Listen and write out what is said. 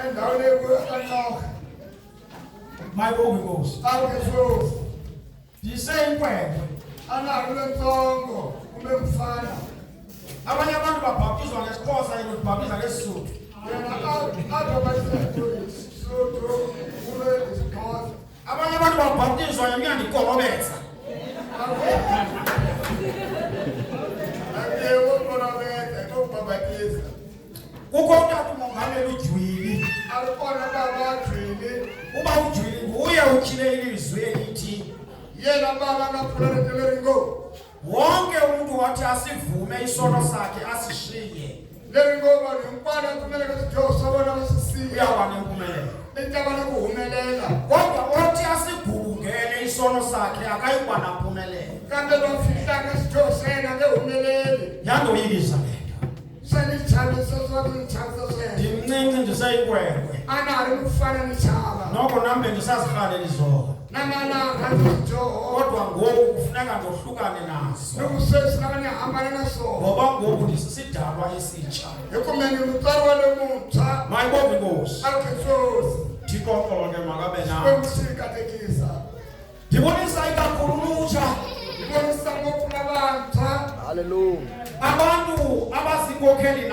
endaweni ekuqoqa mayibonge Nkosi awukeso yisenkwenkwe anayo lentsongo kumbe mfana abanye abantu babhaptizwa ngeSixhosa yena ubhaptiza ngeSuthu yena adobayiseSuthu kule isiXhosa abanye abantu babhaptizwa yemnyandi ikolobetha kukho utata umongameli uJwili alikhona baba Jwili uba uJwili nguye ukhile ilizwi elithi yena baba ngaphulele ngo wonke umuntu wathi asivume isono sakhe asishiye leringoba ngempala kumele kujosa bona basisiya uyaba nempumelelo lentabana kuhumelela kodwa othi asigubungele isono sakhe akayikuba nampumelelo kanti bafihlanga sijosena ngehumelele yandoyikisa lento sanitshabisa sokunichabisa ndimncinci ndiseyikwenkwe anali ukufana nichaba noko nambe ndisazirhalela izolo namalanga ndijoho kodwa ngoku kufuneka ndohlukane nazo nokusesakanye hambana naso ngoba ngoku ndisisidalwa esitsha ekumeni umtsaro lemutsha mayibonge Nkosi akhethosi Thixo ke makabe nawe kwemsikatekisa ndibonisa ikakhulu ulutsha ndibonisa ngoku nabantu Hallelujah. abantu abazinkokheli